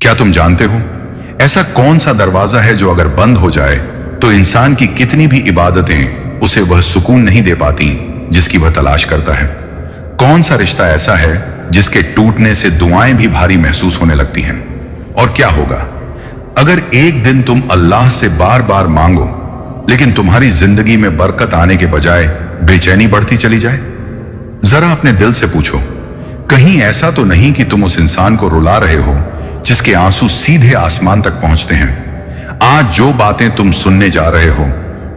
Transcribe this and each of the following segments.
क्या तुम जानते हो ऐसा कौन सा दरवाजा है जो अगर बंद हो जाए तो इंसान की कितनी भी इबादतें उसे वह सुकून नहीं दे पाती जिसकी वह तलाश करता है? कौन सा रिश्ता ऐसा है जिसके टूटने से दुआएं भी भारी महसूस होने लगती हैं? और क्या होगा अगर एक दिन तुम अल्लाह से बार बार मांगो लेकिन तुम्हारी जिंदगी में बरकत आने के बजाय बेचैनी बढ़ती चली जाए? जरा अपने दिल से पूछो, कहीं ऐसा तो नहीं कि तुम उस इंसान को रुला रहे हो जिसके आंसू सीधे आसमान तक पहुंचते हैं? आज जो बातें तुम सुनने जा रहे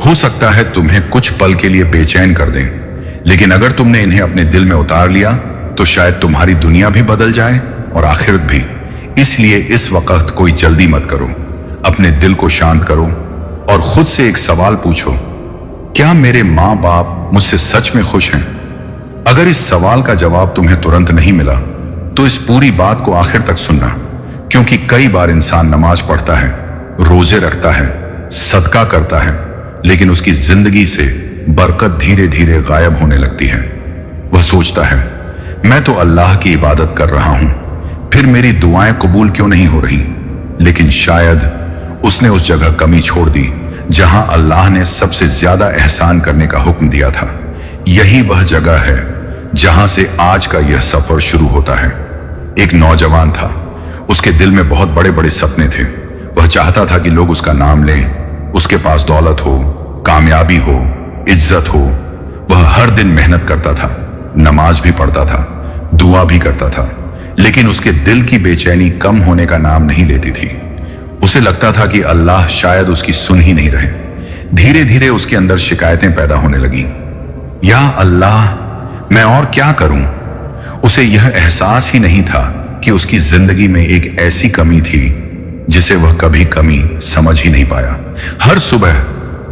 हो सकता है तुम्हें कुछ पल के लिए बेचैन कर दें, लेकिन अगर तुमने इन्हें अपने दिल में उतार लिया तो शायद तुम्हारी दुनिया भी बदल जाए और आखिरत भी। इसलिए इस वक्त कोई जल्दी मत करो, अपने दिल को शांत करो और खुद से एक सवाल पूछो, क्या मेरे माँ बाप मुझसे सच में खुश हैं? अगर इस सवाल का जवाब तुम्हें तुरंत नहीं मिला तो इस पूरी बात को आखिर तक सुनना, क्योंकि कई बार इंसान नमाज पढ़ता है, रोजे रखता है, सदका करता है, लेकिन उसकी जिंदगी से बरकत धीरे धीरे गायब होने लगती है। वह सोचता है, मैं तो अल्लाह की इबादत कर रहा हूं, फिर मेरी दुआएं कबूल क्यों नहीं हो रही? लेकिन शायद उसने उस जगह कमी छोड़ दी जहां अल्लाह ने सबसे ज्यादा एहसान करने का हुक्म दिया था। यही वह जगह है जहां से आज का यह सफर शुरू होता है। एक नौजवान था, उसके दिल में बहुत बड़े बड़े सपने थे। वह चाहता था कि लोग उसका नाम लें, उसके पास दौलत हो, कामयाबी हो, इज्जत हो। वह हर दिन मेहनत करता था, नमाज भी पढ़ता था, दुआ भी करता था, लेकिन उसके दिल की बेचैनी कम होने का नाम नहीं लेती थी। उसे लगता था कि अल्लाह शायद उसकी सुन ही नहीं रहे। धीरे धीरे उसके अंदर शिकायतें पैदा होने लगी, या अल्लाह मैं और क्या करूं? उसे यह एहसास ही नहीं था कि उसकी जिंदगी में एक ऐसी कमी थी जिसे वह कभी कमी समझ ही नहीं पाया। हर सुबह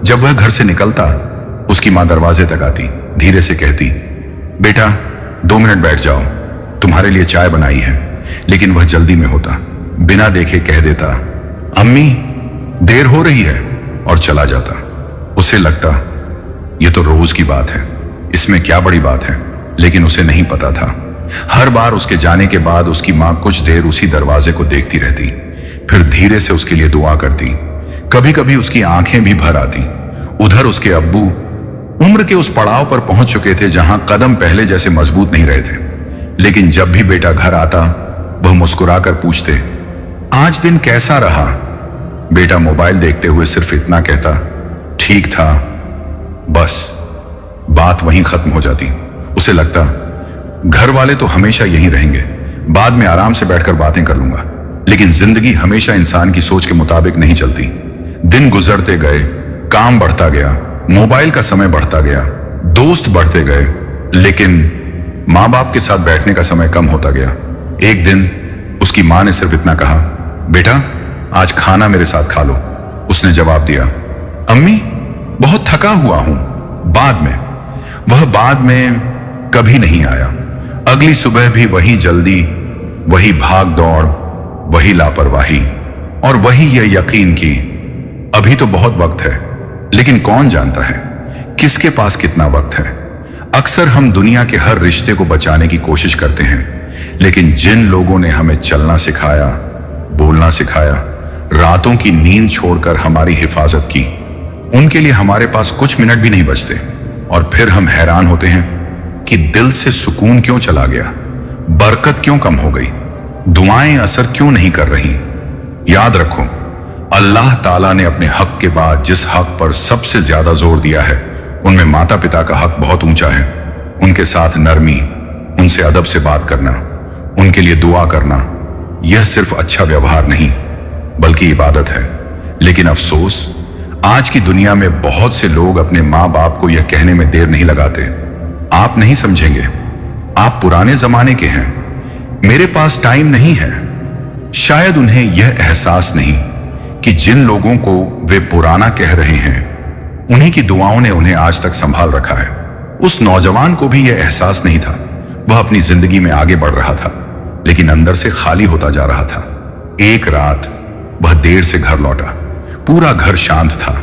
जब वह घर से निकलता, उसकी मां दरवाजे तक आती, धीरे से कहती, बेटा 2 मिनट बैठ जाओ, तुम्हारे लिए चाय बनाई है। लेकिन वह जल्दी में होता, बिना देखे कह देता, अम्मी देर हो रही है, और चला जाता। उसे लगता ये तो रोज की बात है, इसमें क्या बड़ी बात है? लेकिन उसे नहीं पता था, हर बार उसके जाने के बाद उसकी मां कुछ देर उसी दरवाजे को देखती रहती, फिर धीरे से उसके लिए दुआ करती। कभी कभी उसकी आंखें भी भर आती। उधर उसके अब्बू उम्र के उस पड़ाव पर पहुंच चुके थे जहां कदम पहले जैसे मजबूत नहीं रहे थे, लेकिन जब भी बेटा घर आता वह मुस्कुराकर पूछते, आज दिन कैसा रहा? बेटा मोबाइल देखते हुए सिर्फ इतना कहता, ठीक था। बस बात वहीं खत्म हो जाती। उसे लगता घर वाले तो हमेशा यहीं रहेंगे, बाद में आराम से बैठकर बातें कर लूंगा। लेकिन जिंदगी हमेशा इंसान की सोच के मुताबिक नहीं चलती। दिन गुजरते गए, काम बढ़ता गया, मोबाइल का समय बढ़ता गया, दोस्त बढ़ते गए, लेकिन माँ बाप के साथ बैठने का समय कम होता गया। एक दिन उसकी माँ ने सिर्फ इतना कहा, बेटा आज खाना मेरे साथ खा लो। उसने जवाब दिया, अम्मी बहुत थका हुआ हूं, बाद में। वह बाद में कभी नहीं आया। अगली सुबह भी वही जल्दी, वही भाग दौड़, वही लापरवाही, और वही यह यकीन कि अभी तो बहुत वक्त है, लेकिन कौन जानता है किसके पास कितना वक्त है। अक्सर हम दुनिया के हर रिश्ते को बचाने की कोशिश करते हैं, लेकिन जिन लोगों ने हमें चलना सिखाया, बोलना सिखाया, रातों की नींद छोड़कर हमारी हिफाजत की, उनके लिए हमारे पास कुछ मिनट भी नहीं बचते। और फिर हम हैरान होते हैं कि दिल से सुकून क्यों चला गया, बरकत क्यों कम हो गई, दुआएं असर क्यों नहीं कर रही। याद रखो, अल्लाह ताला ने अपने हक के बाद जिस हक पर सबसे ज्यादा जोर दिया है, उनमें माता पिता का हक बहुत ऊंचा है। उनके साथ नरमी, उनसे अदब से बात करना, उनके लिए दुआ करना, यह सिर्फ अच्छा व्यवहार नहीं बल्कि इबादत है। लेकिन अफसोस, आज की दुनिया में बहुत से लोग अपने माँ बाप को यह कहने में देर नहीं लगाते, आप नहीं समझेंगे, आप पुराने जमाने के हैं, मेरे पास टाइम नहीं है। शायद उन्हें यह एहसास नहीं कि जिन लोगों को वे पुराना कह रहे हैं, उन्हीं की दुआओं ने उन्हें आज तक संभाल रखा है। उस नौजवान को भी यह एहसास नहीं था। वह अपनी जिंदगी में आगे बढ़ रहा था, लेकिन अंदर से खाली होता जा रहा था। एक रात वह देर से घर लौटा, पूरा घर शांत था।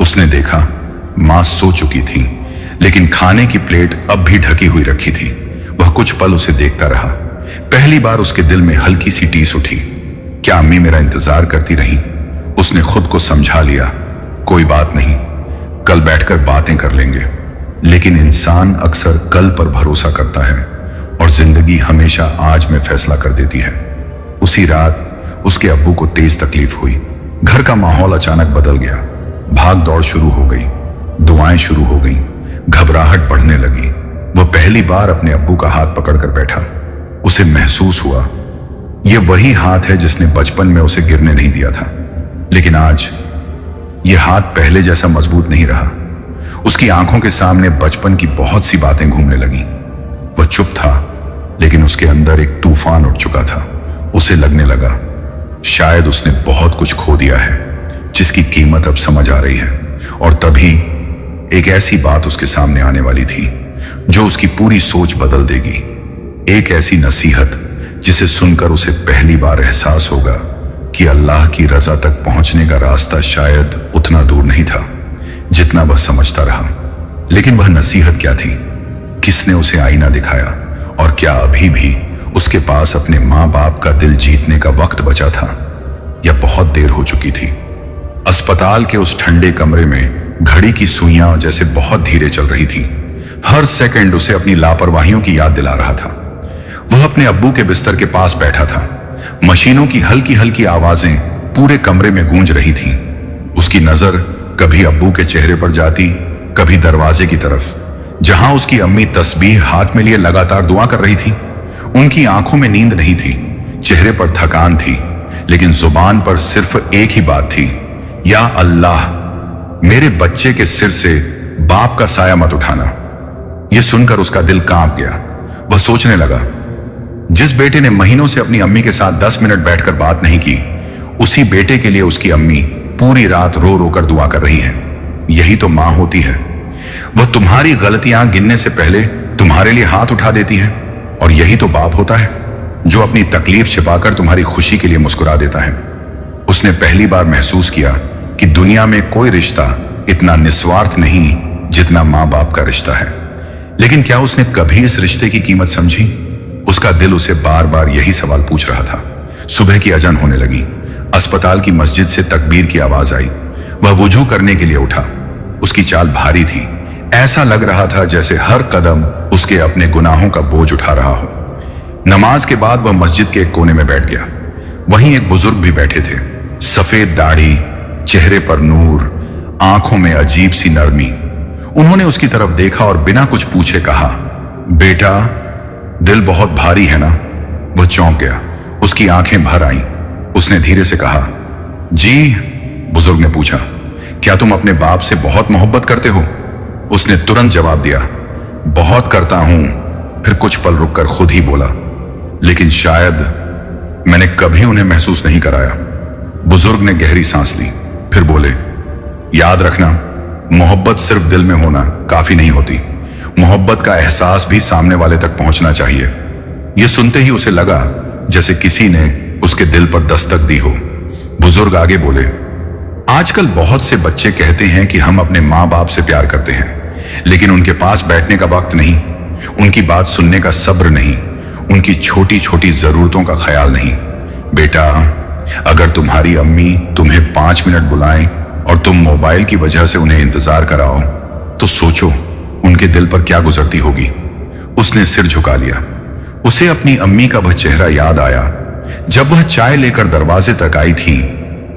उसने देखा मां सो चुकी थी, लेकिन खाने की प्लेट अब भी ढकी हुई रखी थी। वह कुछ पल उसे देखता रहा। पहली बार उसके दिल में हल्की सी टीस उठी। क्या अम्मी मेरा इंतजार करती रही? उसने खुद को समझा लिया, कोई बात नहीं, कल बैठकर बातें कर लेंगे। लेकिन इंसान अक्सर कल पर भरोसा करता है और जिंदगी हमेशा आज में फैसला कर देती है। उसी रात उसके अब्बू को तेज तकलीफ हुई। घर का माहौल अचानक बदल गया। भाग दौड़ शुरू हो गई, दुआएं शुरू हो गई, घबराहट बढ़ने लगी। वह पहली बार अपने अब्बू का हाथ पकड़कर बैठा। उसे महसूस हुआ यह वही हाथ है जिसने बचपन में उसे गिरने नहीं दिया था। लेकिन आज यह हाथ पहले जैसा मजबूत नहीं रहा। उसकी आंखों के सामने बचपन की बहुत सी बातें घूमने लगी। वह चुप था, लेकिन उसके अंदर एक तूफान उठ चुका था। उसे लगने लगा शायद उसने बहुत कुछ खो दिया है, जिसकी कीमत अब समझ आ रही है। और तभी एक ऐसी बात उसके सामने आने वाली थी जो उसकी पूरी सोच बदल देगी। एक ऐसी नसीहत जिसे सुनकर उसे पहली बार एहसास होगा कि अल्लाह की रजा तक पहुंचने का रास्ता शायद उतना दूर नहीं था जितना वह समझता रहा। लेकिन वह नसीहत क्या थी? किसने उसे आईना दिखाया? और क्या अभी भी उसके पास अपने माँ बाप का दिल जीतने का वक्त बचा था, या बहुत देर हो चुकी थी? अस्पताल के उस ठंडे कमरे में घड़ी की सुइयां जैसे बहुत धीरे चल रही थी। हर सेकंड उसे अपनी लापरवाहियों की याद दिला रहा था। वह अपने अब्बू के बिस्तर के पास बैठा था। मशीनों की हल्की हल्की आवाजें पूरे कमरे में गूंज रही थीं। उसकी नजर कभी अब्बू के चेहरे पर जाती, कभी दरवाजे की तरफ, जहां उसकी अम्मी तस्बीह हाथ में लिए लगातार दुआ कर रही थी। उनकी आंखों में नींद नहीं थी, चेहरे पर थकान थी, लेकिन जुबान पर सिर्फ एक ही बात थी, या अल्लाह, मेरे बच्चे के सिर से बाप का साया मत उठाना। यह सुनकर उसका दिल कांप गया। वह सोचने लगा, जिस बेटे ने महीनों से अपनी अम्मी के साथ 10 मिनट बैठकर बात नहीं की, उसी बेटे के लिए उसकी अम्मी पूरी रात रो रो कर दुआ कर रही है। यही तो मां होती है। वह तुम्हारी गलतियां गिनने से पहले तुम्हारे लिए हाथ उठा देती है। और यही तो बाप होता है, जो अपनी तकलीफ छिपाकर तुम्हारी खुशी के लिए मुस्कुरा देता है। उसने पहली बार महसूस किया कि दुनिया में कोई रिश्ता इतना निस्वार्थ नहीं जितना माँ बाप का रिश्ता है। लेकिन क्या उसने कभी इस रिश्ते की कीमत समझी? उसका दिल उसे बार बार यही सवाल पूछ रहा था। सुबह की अजान होने लगी। अस्पताल की मस्जिद से तकबीर की आवाज आई। वह वुजू करने के लिए उठा। उसकी चाल भारी थी। ऐसा लग रहा था जैसे हर कदम उसके अपने गुनाहों का बोझ उठा रहा हो। नमाज के बाद वह मस्जिद के एक कोने में बैठ गया। वहीं एक बुजुर्ग भी बैठे थे। सफेद दाढ़ी, चेहरे पर नूर, आंखों में अजीब सी नरमी। उन्होंने उसकी तरफ देखा और बिना कुछ पूछे कहा, बेटा, दिल बहुत भारी है ना? वह चौंक गया। उसकी आंखें भर आईं। उसने धीरे से कहा, जी। बुजुर्ग ने पूछा, क्या तुम अपने बाप से बहुत मोहब्बत करते हो? उसने तुरंत जवाब दिया, बहुत करता हूं। फिर कुछ पल रुककर खुद ही बोला, लेकिन शायद मैंने कभी उन्हें महसूस नहीं कराया। बुजुर्ग ने गहरी सांस ली, फिर बोले, याद रखना, मोहब्बत सिर्फ दिल में होना काफी नहीं होती। मोहब्बत का एहसास भी सामने वाले तक पहुंचना चाहिए। यह सुनते ही उसे लगा जैसे किसी ने उसके दिल पर दस्तक दी हो। बुजुर्ग आगे बोले, आजकल बहुत से बच्चे कहते हैं कि हम अपने माँ बाप से प्यार करते हैं, लेकिन उनके पास बैठने का वक्त नहीं, उनकी बात सुनने का सब्र नहीं, उनकी छोटी छोटी जरूरतों का ख्याल नहीं। बेटा, अगर तुम्हारी अम्मी तुम्हें 5 मिनट बुलाएं और तुम मोबाइल की वजह से उन्हें इंतजार कराओ, तो सोचो उनके दिल पर क्या गुजरती होगी। उसने सिर झुका लिया। उसे अपनी अम्मी का वह चेहरा याद आया जब वह चाय लेकर दरवाजे तक आई थी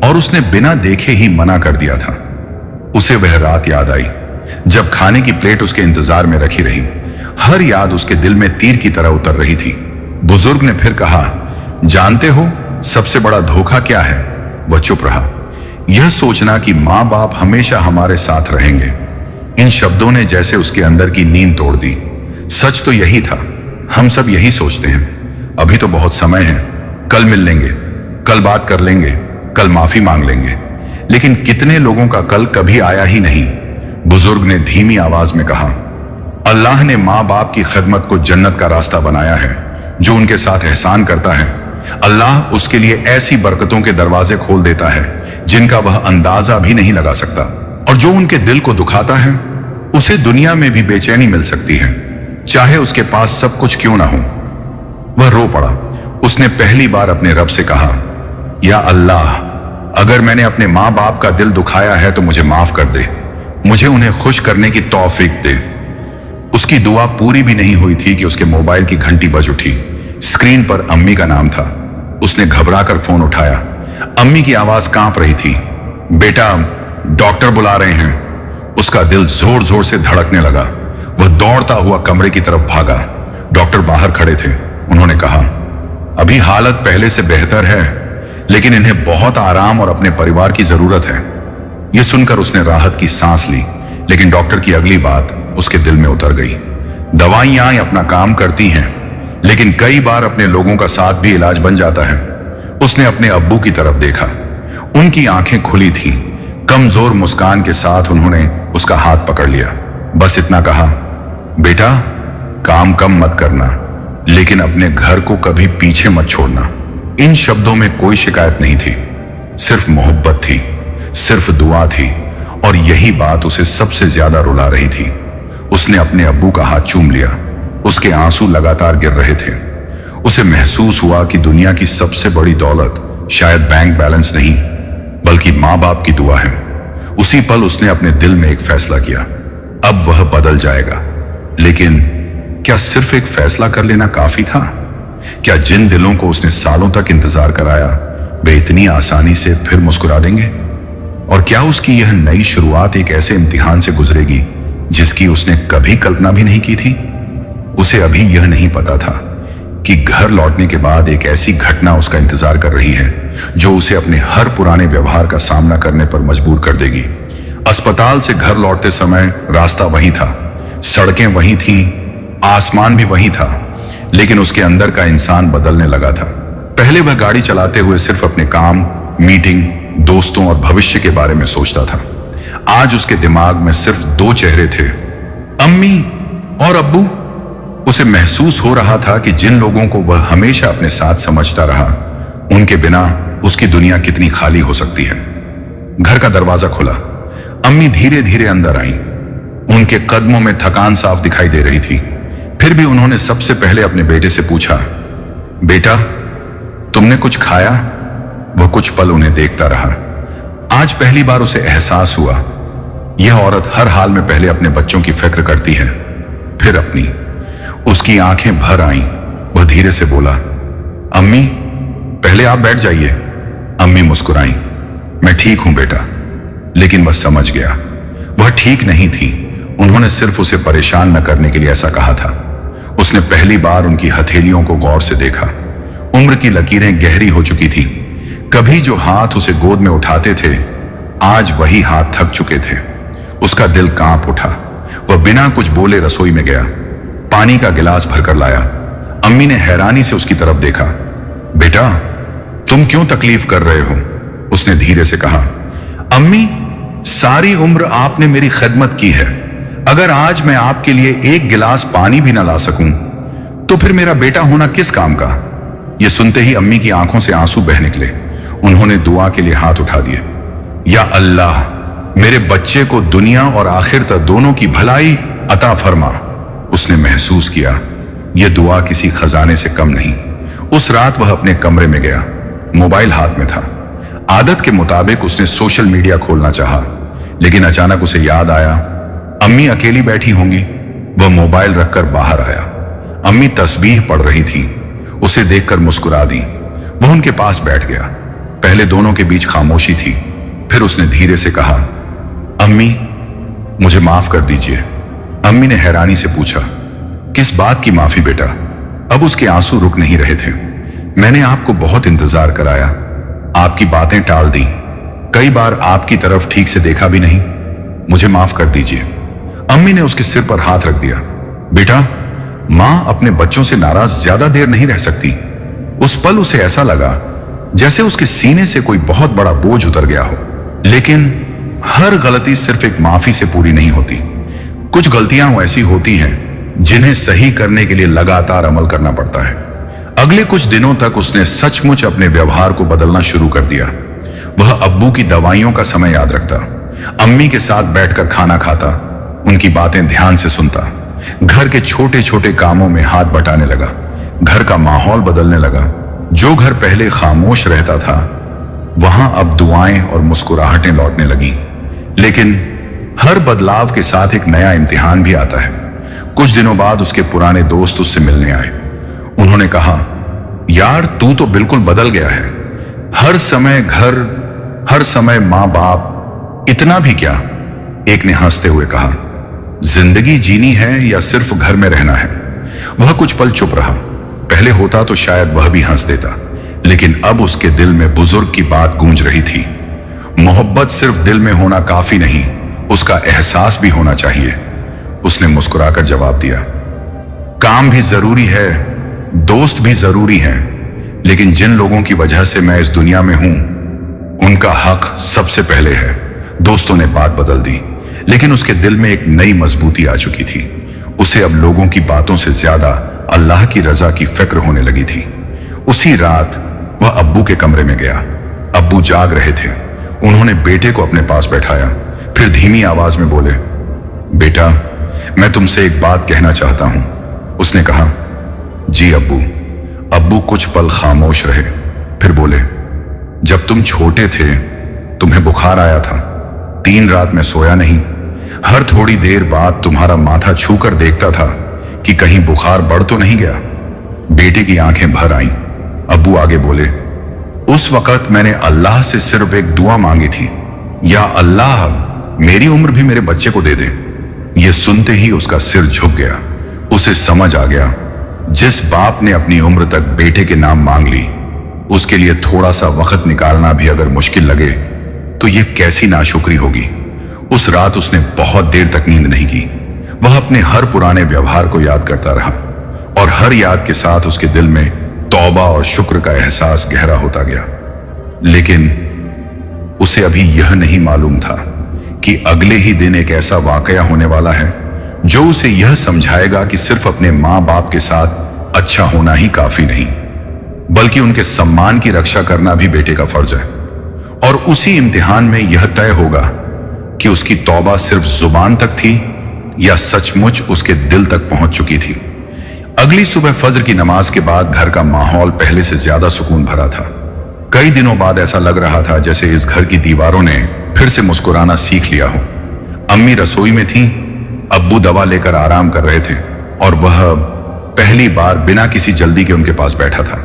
और उसने बिना देखे ही मना कर दिया था। उसे वह रात याद आई जब खाने की प्लेट उसके इंतजार में रखी रही। हर याद उसके दिल में तीर की तरह उतर रही थी। बुजुर्ग ने फिर कहा, जानते हो सबसे बड़ा धोखा क्या है? वह चुप रहा। यह सोचना कि माँ बाप हमेशा हमारे साथ रहेंगे। इन शब्दों ने जैसे उसके अंदर की नींद तोड़ दी। सच तो यही था, हम सब यही सोचते हैं, अभी तो बहुत समय है, कल मिल लेंगे, कल बात कर लेंगे, कल माफी मांग लेंगे। लेकिन कितने लोगों का कल कभी आया ही नहीं। बुजुर्ग ने धीमी आवाज में कहा, अल्लाह ने माँ बाप की खिदमत को जन्नत का रास्ता बनाया है। जो उनके साथ एहसान करता है, अल्लाह उसके लिए ऐसी बरकतों के दरवाजे खोल देता है जिनका वह अंदाजा भी नहीं लगा सकता। और जो उनके दिल को दुखाता है, उसे दुनिया में भी बेचैनी मिल सकती है, चाहे उसके पास सब कुछ क्यों ना हो। वह रो पड़ा। उसने पहली बार अपने रब से कहा, या अल्लाह, अगर मैंने अपने माँ बाप का दिल दुखाया है तो मुझे माफ कर दे, मुझे उन्हें खुश करने की तौफीक दे। उसकी दुआ पूरी भी नहीं हुई थी कि उसके मोबाइल की घंटी बज उठी। स्क्रीन पर अम्मी का नाम था। उसने घबराकर फोन उठाया। अम्मी की आवाज कांप रही थी। बेटा, डॉक्टर बुला रहे हैं। उसका दिल जोर जोर से धड़कने लगा। वह दौड़ता हुआ कमरे की तरफ भागा। डॉक्टर बाहर खड़े थे। उन्होंने कहा, अभी हालत पहले से बेहतर है, लेकिन इन्हें बहुत आराम और अपने परिवार की जरूरत है। यह सुनकर उसने राहत की सांस ली, लेकिन डॉक्टर की अगली बात उसके दिल में उतर गई। दवाइयां अपना काम करती हैं, लेकिन कई बार अपने लोगों का साथ भी इलाज बन जाता है। उसने अपने अब्बू की तरफ देखा। उनकी आंखें खुली थीं। कमजोर मुस्कान के साथ उन्होंने उसका हाथ पकड़ लिया। बस इतना कहा, बेटा, काम कम मत करना, लेकिन अपने घर को कभी पीछे मत छोड़ना। इन शब्दों में कोई शिकायत नहीं थी, सिर्फ मोहब्बत थी, सिर्फ दुआ थी, और यही बात उसे सबसे ज्यादा रुला रही थी। उसने अपने अब्बू का हाथ चूम लिया। उसके आंसू लगातार गिर रहे थे। उसे महसूस हुआ कि दुनिया की सबसे बड़ी दौलत शायद बैंक बैलेंस नहीं, बल्कि माँ बाप की दुआ है। उसी पल उसने अपने दिल में एक फैसला किया। अब वह बदल जाएगा। लेकिन क्या सिर्फ एक फैसला कर लेना काफी था? क्या जिन दिलों को उसने सालों तक इंतजार कराया, वे इतनी आसानी से फिर मुस्कुरा देंगे? और क्या उसकी यह नई शुरुआत एक ऐसे इम्तिहान से गुजरेगी जिसकी उसने कभी कल्पना भी नहीं की थी? उसे अभी यह नहीं पता था कि घर लौटने के बाद एक ऐसी घटना उसका इंतजार कर रही है जो उसे अपने हर पुराने व्यवहार का सामना करने पर मजबूर कर देगी। अस्पताल से घर लौटते समय रास्ता वही था, सड़कें वही थीं, आसमान भी वही था, लेकिन उसके अंदर का इंसान बदलने लगा था। पहले वह गाड़ी चलाते हुए सिर्फ अपने काम, मीटिंग, दोस्तों और भविष्य के बारे में सोचता था। आज उसके दिमाग में सिर्फ दो चेहरे थे, अम्मी और अब्बू। उसे महसूस हो रहा था कि जिन लोगों को वह हमेशा अपने साथ समझता रहा, उनके बिना उसकी दुनिया कितनी खाली हो सकती है। घर का दरवाजा खुला। अम्मी धीरे धीरे अंदर आईं। उनके कदमों में थकान साफ दिखाई दे रही थी। फिर भी उन्होंने सबसे पहले अपने बेटे से पूछा, बेटा, तुमने कुछ खाया? वह कुछ पल उन्हें देखता रहा। आज पहली बार उसे एहसास हुआ, यह औरत हर हाल में पहले अपने बच्चों की फिक्र करती है, फिर अपनी। उसकी आंखें भर आईं। वह धीरे से बोला, अम्मी, पहले आप बैठ जाइए। अम्मी मुस्कुराईं। मैं ठीक हूं बेटा। लेकिन वह समझ गया, वह ठीक नहीं थी। उन्होंने सिर्फ उसे परेशान न करने के लिए ऐसा कहा था। उसने पहली बार उनकी हथेलियों को गौर से देखा। उम्र की लकीरें गहरी हो चुकी थी। कभी जो हाथ उसे गोद में उठाते थे, आज वही हाथ थक चुके थे। उसका दिल कांप उठा। वह बिना कुछ बोले रसोई में गया, पानी का गिलास भरकर लाया। अम्मी ने हैरानी से उसकी तरफ देखा। बेटा, तुम क्यों तकलीफ कर रहे हो? उसने धीरे से कहा। अम्मी, सारी उम्र आपने मेरी खिदमत की है। अगर आज मैं आपके लिए एक गिलास पानी भी न ला सकूं, तो फिर मेरा बेटा होना किस काम का? यह सुनते ही अम्मी की आंखों से आंसू बह निकले। उन्होंने दुआ के लिए हाथ उठा दिए। या अल्लाह, मेरे बच्चे को दुनिया और आखिर तक दोनों की भलाई अता फरमा। उसने महसूस किया, यह दुआ किसी खजाने से कम नहीं। उस रात वह अपने कमरे में गया। मोबाइल हाथ में था। आदत के मुताबिक उसने सोशल मीडिया खोलना चाहा, लेकिन अचानक उसे याद आया, अम्मी अकेली बैठी होंगी। वह मोबाइल रखकर बाहर आया। अम्मी तस्बीह पढ़ रही थी। उसे देखकर मुस्कुरा दी। वह उनके पास बैठ गया। पहले दोनों के बीच खामोशी थी। फिर उसने धीरे से कहा, अम्मी, मुझे माफ कर दीजिए। अम्मी ने हैरानी से पूछा, किस बात की माफी बेटा? अब उसके आंसू रुक नहीं रहे थे। मैंने आपको बहुत इंतजार कराया, आपकी बातें टाल दी, कई बार आपकी तरफ ठीक से देखा भी नहीं। मुझे माफ कर दीजिए। अम्मी ने उसके सिर पर हाथ रख दिया। बेटा, मां अपने बच्चों से नाराज ज्यादा देर नहीं रह सकती। उस पल उसे ऐसा लगा जैसे उसके सीने से कोई बहुत बड़ा बोझ उतर गया हो। लेकिन हर गलती सिर्फ एक माफी से पूरी नहीं होती। कुछ गलतियां ऐसी होती हैं जिन्हें सही करने के लिए लगातार अमल करना पड़ता है। अगले कुछ दिनों तक उसने सचमुच अपने व्यवहार को बदलना शुरू कर दिया। वह अब्बू की दवाइयों का समय याद रखता, अम्मी के साथ बैठकर खाना खाता, उनकी बातें ध्यान से सुनता, घर के छोटे छोटे कामों में हाथ बटाने लगा। घर का माहौल बदलने लगा। जो घर पहले खामोश रहता था, वहां अब दुआएं और मुस्कुराहटें लौटने लगीं। लेकिन हर बदलाव के साथ एक नया इम्तिहान भी आता है। कुछ दिनों बाद उसके पुराने दोस्त उससे मिलने आए। उन्होंने कहा, यार तू तो बिल्कुल बदल गया है। हर समय घर, हर समय माँ बाप, इतना भी क्या? एक ने हंसते हुए कहा, जिंदगी जीनी है या सिर्फ घर में रहना है? वह कुछ पल चुप रहा। पहले होता तो शायद वह भी हंस देता, लेकिन अब उसके दिल में बुजुर्ग की बात गूंज रही थी। मोहब्बत सिर्फ दिल में होना काफी नहीं, उसका एहसास भी होना चाहिए। उसने मुस्कुराकर जवाब दिया, काम भी जरूरी है, दोस्त भी जरूरी हैं, लेकिन जिन लोगों की वजह से मैं इस दुनिया में हूं, उनका हक सबसे पहले है। दोस्तों ने बात बदल दी, लेकिन उसके दिल में एक नई मजबूती आ चुकी थी। उसे अब लोगों की बातों से ज्यादा अल्लाह की रजा की फिक्र होने लगी थी। उसी रात वह अब्बू के कमरे में गया। अब्बू जाग रहे थे। उन्होंने बेटे को अपने पास बैठाया, फिर धीमी आवाज में बोले, बेटा मैं तुमसे एक बात कहना चाहता हूं। उसने कहा, जी अब्बू। अब्बू कुछ पल खामोश रहे, फिर बोले, जब तुम छोटे थे तुम्हें बुखार आया था। 3 रात में सोया नहीं। हर थोड़ी देर बाद तुम्हारा माथा छूकर देखता था कि कहीं बुखार बढ़ तो नहीं गया। बेटे की आंखें भर आईं। अब्बू आगे बोले, उस वक्त मैंने अल्लाह से सिर्फ एक दुआ मांगी थी, या अल्लाह मेरी उम्र भी मेरे बच्चे को दे दे। यह सुनते ही उसका सिर झुक गया। उसे समझ आ गया, जिस बाप ने अपनी उम्र तक बेटे के नाम मांग ली, उसके लिए थोड़ा सा वक्त निकालना भी अगर मुश्किल लगे तो यह कैसी नाशुक्री होगी। उस रात उसने बहुत देर तक नींद नहीं की। वह अपने हर पुराने व्यवहार को याद करता रहा, और हर याद के साथ उसके दिल में तौबा और शुक्र का एहसास गहरा होता गया। लेकिन उसे अभी यह नहीं मालूम था कि अगले ही दिन एक ऐसा वाकया होने वाला है जो उसे यह समझाएगा कि सिर्फ अपने माँ बाप के साथ अच्छा होना ही काफी नहीं, बल्कि उनके सम्मान की रक्षा करना भी बेटे का फर्ज है। और उसी इम्तिहान में यह तय होगा कि उसकी तौबा सिर्फ जुबान तक थी या सचमुच उसके दिल तक पहुंच चुकी थी। अगली सुबह फज्र की नमाज के बाद घर का माहौल पहले से ज्यादा सुकून भरा था। कई दिनों बाद ऐसा लग रहा था जैसे इस घर की दीवारों ने फिर से मुस्कुराना सीख लिया हो। अम्मी रसोई में थीं, अब्बू दवा लेकर आराम कर रहे थे, और वह पहली बार बिना किसी जल्दी के उनके पास बैठा था।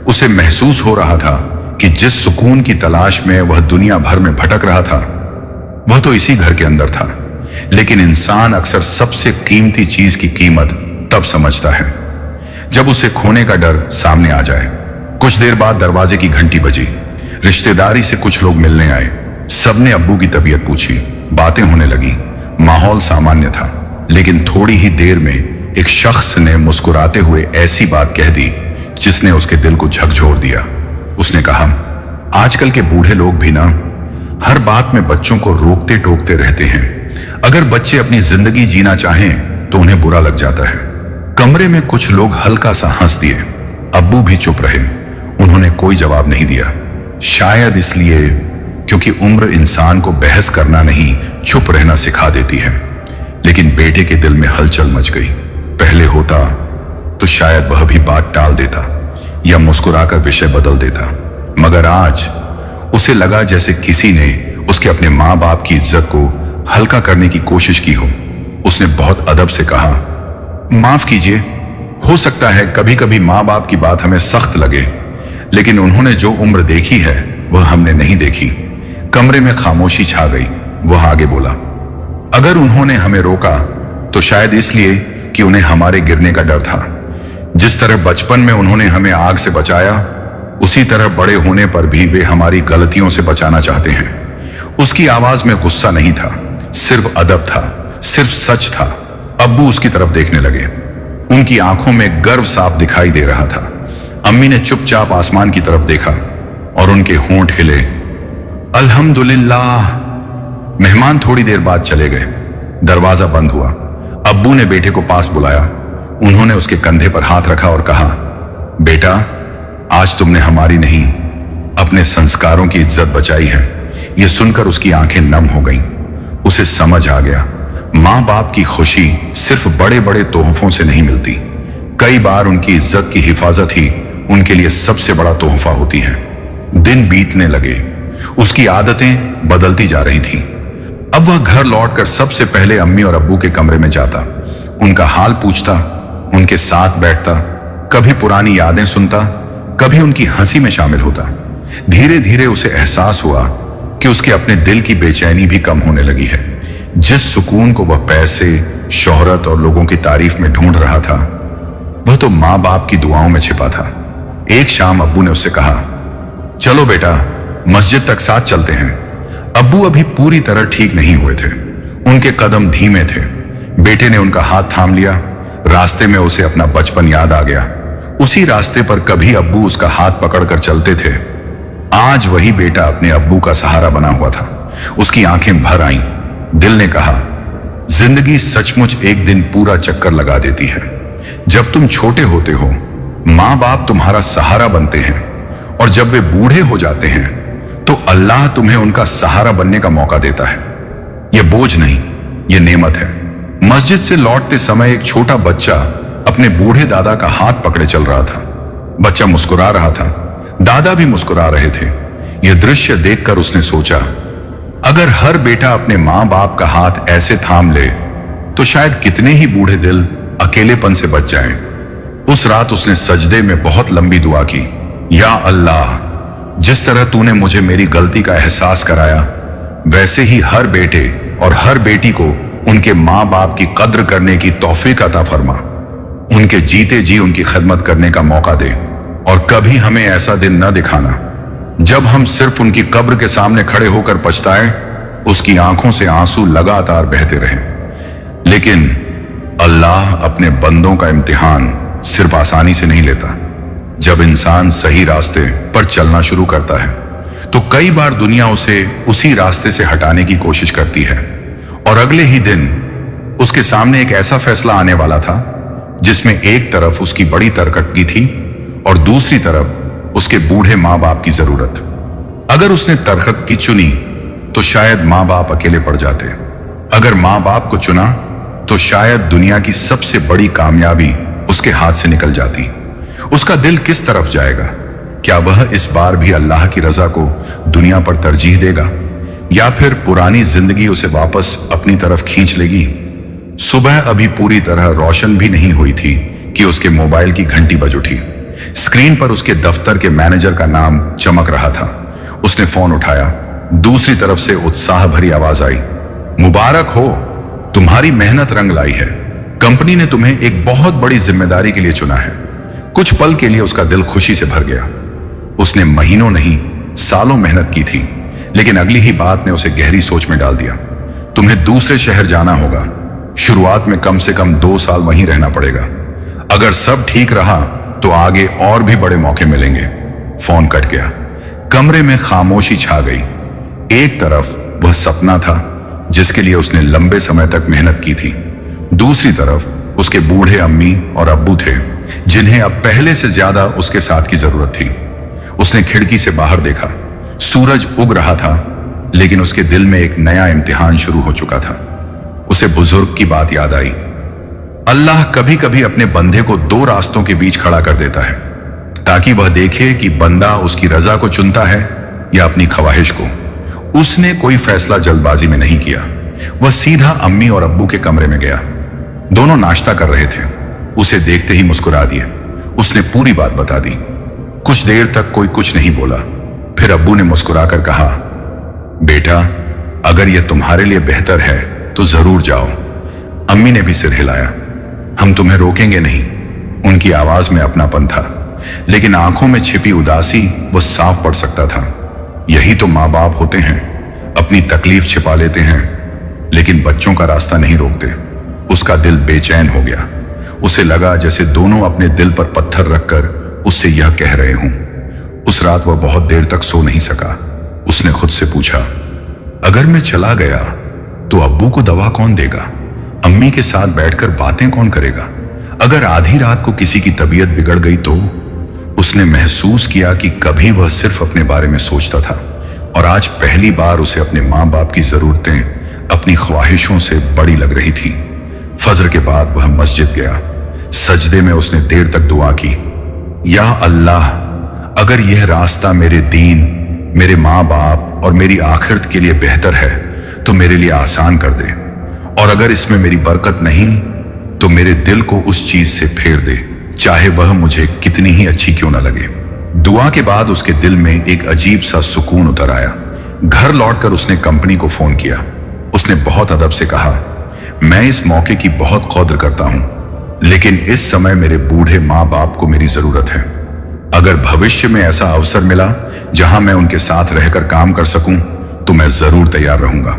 उसे महसूस हो रहा था कि जिस सुकून की तलाश में वह दुनिया भर में भटक रहा था, वह तो इसी घर के अंदर था। लेकिन इंसान अक्सर सबसे कीमती चीज की कीमत तब समझता है जब उसे खोने का डर सामने आ जाए। कुछ देर बाद दरवाजे की घंटी बजी। रिश्तेदारी से कुछ लोग मिलने आए। सबने अब्बू की तबीयत पूछी, बातें होने लगी। माहौल सामान्य था, लेकिन थोड़ी ही देर में एक शख्स ने मुस्कुराते हुए ऐसी बात कह दी जिसने उसके दिल को झकझोर दिया। उसने कहा, आजकल के बूढ़े लोग भी ना हर बात में बच्चों को रोकते टोकते रहते हैं। अगर बच्चे अपनी जिंदगी जीना चाहें तो उन्हें बुरा लग जाता है। कमरे में कुछ लोग हल्का सा हंस दिए। अब्बू भी चुप रहे। उन्होंने कोई जवाब नहीं दिया, शायद इसलिए क्योंकि उम्र इंसान को बहस करना नहीं, चुप रहना सिखा देती है। लेकिन बेटे के दिल में हलचल मच गई। पहले होता तो शायद वह भी बात टाल देता या मुस्कुराकर विषय बदल देता, मगर आज उसे लगा जैसे किसी ने उसके अपने माँ बाप की इज्जत को हल्का करने की कोशिश की हो। उसने बहुत अदब से कहा, माफ कीजिए, हो सकता है कभी कभी माँ बाप की बात हमें सख्त लगे, लेकिन उन्होंने जो उम्र देखी है वह हमने नहीं देखी। कमरे में खामोशी छा गई। वह आगे बोला, अगर उन्होंने हमें रोका तो शायद इसलिए कि उन्हें हमारे गिरने का डर था। जिस तरह बचपन में उन्होंने हमें आग से बचाया, उसी तरह बड़े होने पर भी वे हमारी गलतियों से बचाना चाहते हैं। उसकी आवाज में गुस्सा नहीं था, सिर्फ अदब था, सिर्फ सच था। अब्बू उसकी तरफ देखने लगे। उनकी आंखों में गर्व साफ दिखाई दे रहा था। अम्मी ने चुपचाप आसमान की तरफ देखा और उनके होंठ हिले। अल्हम्दुलिल्लाह। मेहमान थोड़ी देर बाद चले गए। दरवाजा बंद हुआ। अब्बू ने बेटे को पास बुलाया। उन्होंने उसके कंधे पर हाथ रखा और कहा, बेटा, आज तुमने हमारी नहीं, अपने संस्कारों की इज्जत बचाई है। यह सुनकर उसकी आंखें नम हो गईं। उसे समझ आ गया, माँ बाप की खुशी सिर्फ बड़े बड़े तोहफों से नहीं मिलती। कई बार उनकी इज्जत की हिफाजत ही उनके लिए सबसे बड़ा तोहफा होती है। दिन बीतने लगे, उसकी आदतें बदलती जा रही थीं। अब वह घर लौटकर सबसे पहले अम्मी और अब्बू के कमरे में जाता, उनका हाल पूछता, उनके साथ बैठता, कभी पुरानी यादें सुनता, कभी उनकी हंसी में शामिल होता। धीरे धीरे उसे एहसास हुआ कि उसके अपने दिल की बेचैनी भी कम होने लगी है। जिस सुकून को वह पैसे, शोहरत और लोगों की तारीफ में ढूंढ रहा था, वह तो माँ बाप की दुआओं में छिपा था। एक शाम अब्बू ने उससे कहा, चलो बेटा, मस्जिद तक साथ चलते हैं। अब्बू अभी पूरी तरह ठीक नहीं हुए थे, उनके कदम धीमे थे। बेटे ने उनका हाथ थाम लिया। रास्ते में उसे अपना बचपन याद आ गया। उसी रास्ते पर कभी अब्बू उसका हाथ पकड़कर चलते थे। आज वही बेटा अपने अब्बू का सहारा बना हुआ था। उसकी आंखें भर आईं। दिल ने कहा, जिंदगी सचमुच एक दिन पूरा चक्कर लगा देती है। जब तुम छोटे होते हो, माँ बाप तुम्हारा सहारा बनते हैं, और जब वे बूढ़े हो जाते हैं तो अल्लाह तुम्हें उनका सहारा बनने का मौका देता है। यह बोझ नहीं, यह नेमत है। मस्जिद से लौटते समय एक छोटा बच्चा अपने बूढ़े दादा का हाथ पकड़े चल रहा था। बच्चा मुस्कुरा रहा था, दादा भी मुस्कुरा रहे थे। यह दृश्य देखकर उसने सोचा, अगर हर बेटा अपने माँ बाप का हाथ ऐसे थाम ले तो शायद कितने ही बूढ़े दिल अकेलेपन से बच जाएं। उस रात उसने सजदे में बहुत लंबी दुआ की, या अल्लाह, जिस तरह तूने मुझे मेरी गलती का एहसास कराया, वैसे ही हर बेटे और हर बेटी को उनके माँ बाप की कद्र करने की तौफीक अता फरमा। उनके जीते जी उनकी खिदमत करने का मौका दे, और कभी हमें ऐसा दिन न दिखाना जब हम सिर्फ उनकी कब्र के सामने खड़े होकर पछताएं। उसकी आंखों से आंसू लगातार बहते रहे। लेकिन अल्लाह अपने बंदों का इम्तिहान सिर्फ आसानी से नहीं लेता। जब इंसान सही रास्ते पर चलना शुरू करता है तो कई बार दुनिया उसे उसी रास्ते से हटाने की कोशिश करती है, और अगले ही दिन उसके सामने एक ऐसा फैसला आने वाला था जिसमें एक तरफ उसकी बड़ी तरक्की थी और दूसरी तरफ उसके बूढ़े माँ बाप की जरूरत। अगर उसने तरक्की चुनी तो शायद माँ बाप अकेले पड़ जाते। अगर माँ बाप को चुना तो शायद दुनिया की सबसे बड़ी कामयाबी उसके हाथ से निकल जाती। उसका दिल किस तरफ जाएगा? क्या वह इस बार भी अल्लाह की रजा को दुनिया पर तरजीह देगा, या फिर पुरानी जिंदगी उसे वापस अपनी तरफ खींच लेगी? सुबह अभी पूरी तरह रोशन भी नहीं हुई थी कि उसके मोबाइल की घंटी बज उठी। स्क्रीन पर उसके दफ्तर के मैनेजर का नाम चमक रहा था। उसने फोन उठाया। दूसरी तरफ से उत्साह भरी आवाज आई, मुबारक हो, तुम्हारी मेहनत रंग लाई है। कंपनी ने तुम्हें एक बहुत बड़ी जिम्मेदारी के लिए चुना है। कुछ पल के लिए उसका दिल खुशी से भर गया। उसने महीनों नहीं, सालों मेहनत की थी, लेकिन अगली ही बात ने उसे गहरी सोच में डाल दिया। तुम्हें दूसरे शहर जाना होगा। शुरुआत में कम से कम 2 साल वहीं रहना पड़ेगा। अगर सब ठीक रहा तो आगे और भी बड़े मौके मिलेंगे। फोन कट गया। कमरे में खामोशी छा गई। एक तरफ वह सपना था जिसके लिए उसने लंबे समय तक मेहनत की थी, दूसरी तरफ उसके बूढ़े अम्मी और अब्बू थे जिन्हें अब पहले से ज्यादा उसके साथ की जरूरत थी। उसने खिड़की से बाहर देखा। सूरज उग रहा था, लेकिन उसके दिल में एक नया इम्तिहान शुरू हो चुका था। उसे बुजुर्ग की बात याद आई, अल्लाह कभी कभी अपने बंदे को 2 रास्तों के बीच खड़ा कर देता है ताकि वह देखे कि बंदा उसकी रजा को चुनता है या अपनी ख्वाहिश को। उसने कोई फैसला जल्दबाजी में नहीं किया। वह सीधा अम्मी और अब्बू के कमरे में गया। दोनों नाश्ता कर रहे थे। उसे देखते ही मुस्कुरा दिए। उसने पूरी बात बता दी। कुछ देर तक कोई कुछ नहीं बोला। फिर अब्बू ने मुस्कुराकर कहा, बेटा, अगर यह तुम्हारे लिए बेहतर है तो जरूर जाओ। अम्मी ने भी सिर हिलाया। हम तुम्हें रोकेंगे नहीं। उनकी आवाज में अपनापन था, लेकिन आंखों में छिपी उदासी वो साफ पड़ सकता था। यही तो माँ बाप होते हैं, अपनी तकलीफ छिपा लेते हैं लेकिन बच्चों का रास्ता नहीं रोकते। उसका दिल बेचैन हो गया। उसे लगा जैसे दोनों अपने दिल पर पत्थर रखकर उससे यह कह रहे हों। उस रात वह बहुत देर तक सो नहीं सका। उसने खुद से पूछा, अगर मैं चला गया तो अब्बू को दवा कौन देगा? अम्मी के साथ बैठकर बातें कौन करेगा? अगर आधी रात को किसी की तबीयत बिगड़ गई तो? उसने महसूस किया कि कभी वह सिर्फ अपने बारे में सोचता था और आज पहली बार उसे अपने माँ बाप की जरूरतें अपनी ख्वाहिशों से बड़ी लग रही थी। फजर के बाद वह मस्जिद गया। सजदे में उसने देर तक दुआ की, या अल्लाह, अगर यह रास्ता मेरे दीन, मेरे माँ बाप और मेरी आखिरत के लिए बेहतर है तो मेरे लिए आसान कर दे, और अगर इसमें मेरी बरकत नहीं तो मेरे दिल को उस चीज से फेर दे, चाहे वह मुझे कितनी ही अच्छी क्यों न लगे। दुआ के बाद उसके दिल में एक अजीब सा सुकून उतर आया। घर लौटकर उसने कंपनी को फोन किया। उसने बहुत अदब से कहा, मैं इस मौके की बहुत कदर करता हूं, लेकिन इस समय मेरे बूढ़े माँ बाप को मेरी जरूरत है। अगर भविष्य में ऐसा अवसर मिला जहां मैं उनके साथ रहकर काम कर सकूं तो मैं जरूर तैयार रहूंगा।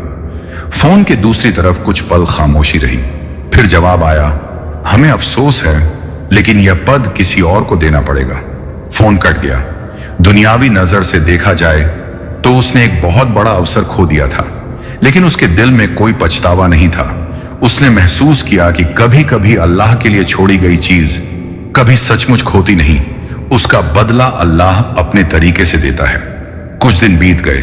फोन के दूसरी तरफ कुछ पल खामोशी रही, फिर जवाब आया, हमें अफसोस है लेकिन यह पद किसी और को देना पड़ेगा। फोन कट गया। दुनियावी नजर से देखा जाए तो उसने एक बहुत बड़ा अवसर खो दिया था, लेकिन उसके दिल में कोई पछतावा नहीं था। उसने महसूस किया कि कभी कभी अल्लाह के लिए छोड़ी गई चीज कभी सचमुच खोती नहीं, उसका बदला अल्लाह अपने तरीके से देता है। कुछ दिन बीत गए।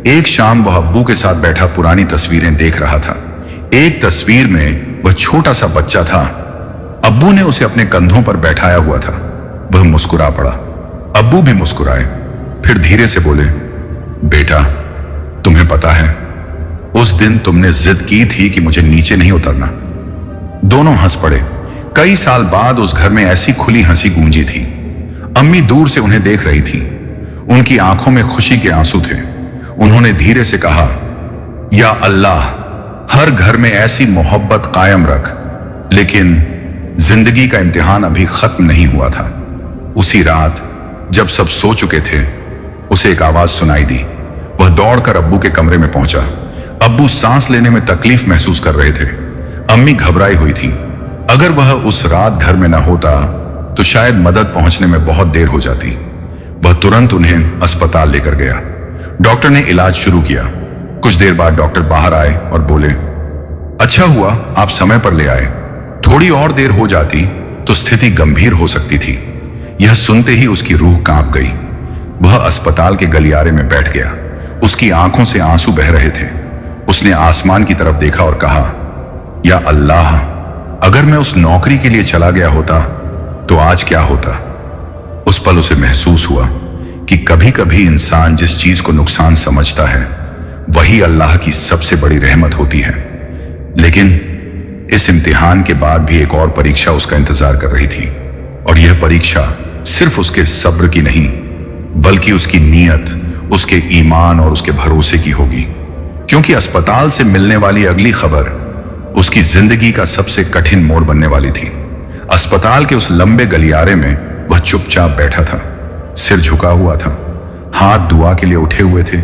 एक शाम वह अब्बू के साथ बैठा पुरानी तस्वीरें देख रहा था। एक तस्वीर में वह छोटा सा बच्चा था। अब्बू ने उसे अपने कंधों पर बैठाया हुआ था। वह मुस्कुरा पड़ा। अब्बू भी मुस्कुराए, फिर धीरे से बोले, बेटा तुम्हें पता है उस दिन तुमने जिद की थी कि मुझे नीचे नहीं उतरना। दोनों हंस पड़े। कई साल बाद उस घर में ऐसी खुली हंसी गूंजी थी। अम्मी दूर से उन्हें देख रही थी। उनकी आंखों में खुशी के आंसू थे। उन्होंने धीरे से कहा, या अल्लाह हर घर में ऐसी मोहब्बत कायम रख। लेकिन जिंदगी का इम्तिहान अभी खत्म नहीं हुआ था। उसी रात जब सब सो चुके थे, उसे एक आवाज सुनाई दी। वह दौड़कर अब्बू के कमरे में पहुंचा। अब्बू सांस लेने में तकलीफ महसूस कर रहे थे। अम्मी घबराई हुई थी। अगर वह उस रात घर में न होता तो शायद मदद पहुंचने में बहुत देर हो जाती। वह तुरंत उन्हें अस्पताल लेकर गया। डॉक्टर ने इलाज शुरू किया। कुछ देर बाद डॉक्टर बाहर आए और बोले, अच्छा हुआ आप समय पर ले आए। थोड़ी और देर हो जाती तो स्थिति गंभीर हो सकती थी। यह सुनते ही उसकी रूह कांप गई। वह अस्पताल के गलियारे में बैठ गया। उसकी आंखों से आंसू बह रहे थे। उसने आसमान की तरफ देखा और कहा, या अल्लाह अगर मैं उस नौकरी के लिए चला गया होता तो आज क्या होता। उस पल उसे महसूस हुआ कि कभी कभी इंसान जिस चीज को नुकसान समझता है वही अल्लाह की सबसे बड़ी रहमत होती है। लेकिन इस इम्तिहान के बाद भी एक और परीक्षा उसका इंतजार कर रही थी, और यह परीक्षा सिर्फ उसके सब्र की नहीं बल्कि उसकी नीयत, उसके ईमान और उसके भरोसे की होगी। क्योंकि अस्पताल से मिलने वाली अगली खबर उसकी जिंदगी का सबसे कठिन मोड़ बनने वाली थी। अस्पताल के उस लंबे गलियारे में वह चुपचाप बैठा था, सिर झुका हुआ था, हाथ दुआ के लिए उठे हुए थे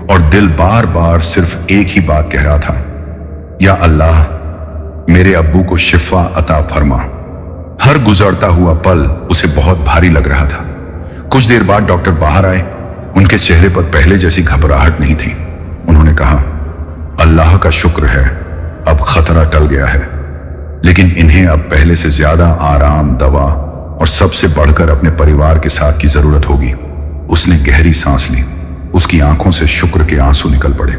और दिल बार बार सिर्फ एक ही बात कह रहा था, या अल्लाह मेरे अब्बू को शिफा अता फरमा। हर गुजरता हुआ पल उसे बहुत भारी लग रहा था। कुछ देर बाद डॉक्टर बाहर आए। उनके चेहरे पर पहले जैसी घबराहट नहीं थी। उन्होंने कहा, अल्लाह का शुक्र है अब खतरा टल गया है, लेकिन इन्हें अब पहले से ज्यादा आराम, दवा और सबसे बढ़कर अपने परिवार के साथ की जरूरत होगी। उसने गहरी सांस ली। उसकी आंखों से शुक्र के आंसू निकल पड़े।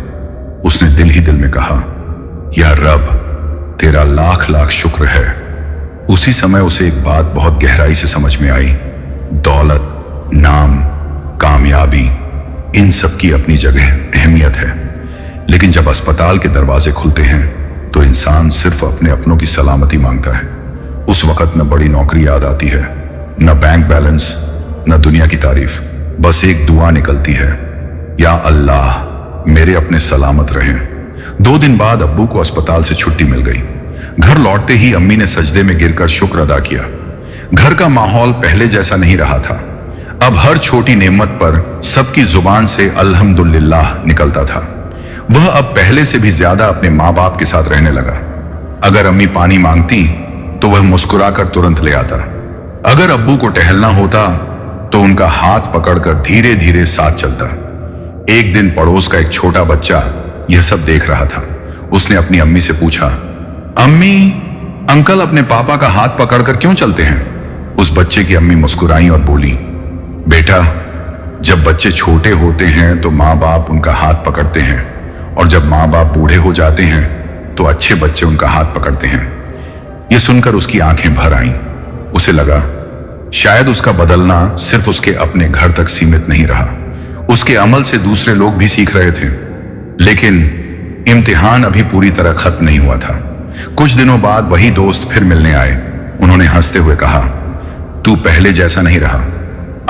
उसने दिल ही दिल में कहा, या रब तेरा लाख लाख शुक्र है। उसी समय उसे एक बात बहुत गहराई से समझ में आई। दौलत, नाम, कामयाबी, इन सब की अपनी जगह अहमियत है, लेकिन जब अस्पताल के दरवाजे खुलते हैं तो इंसान सिर्फ अपने अपनों की सलामती मांगता है। उस वक्त न बड़ी नौकरी याद आती है, न बैंक बैलेंस, न दुनिया की तारीफ, बस एक दुआ निकलती है, या अल्लाह मेरे अपने सलामत रहें। 2 दिन बाद अब्बू को अस्पताल से छुट्टी मिल गई। घर लौटते ही अम्मी ने सजदे में गिरकर शुक्र अदा किया। घर का माहौल पहले जैसा नहीं रहा था। अब हर छोटी नेमत पर सबकी जुबान से अल्हम्दुलिल्लाह निकलता था। वह अब पहले से भी ज्यादा अपने माँ बाप के साथ रहने लगा। अगर अम्मी पानी मांगती तो वह मुस्कुराकर तुरंत ले आता। अगर अब्बू को टहलना होता तो उनका हाथ पकड़कर धीरे धीरे साथ चलता। एक दिन पड़ोस का एक छोटा बच्चा यह सब देख रहा था। उसने अपनी अम्मी से पूछा, अम्मी अंकल अपने पापा का हाथ पकड़कर क्यों चलते हैं? उस बच्चे की अम्मी मुस्कुराई और बोली, बेटा जब बच्चे छोटे होते हैं तो माँ बाप उनका हाथ पकड़ते हैं, और जब माँ बाप बूढ़े हो जाते हैं तो अच्छे बच्चे उनका हाथ पकड़ते हैं। यह सुनकर उसकी आंखें भर आईं। उसे लगा शायद उसका बदलना सिर्फ उसके अपने घर तक सीमित नहीं रहा, उसके अमल से दूसरे लोग भी सीख रहे थे। लेकिन इम्तिहान अभी पूरी तरह खत्म नहीं हुआ था। कुछ दिनों बाद वही दोस्त फिर मिलने आए। उन्होंने हंसते हुए कहा, तू पहले जैसा नहीं रहा।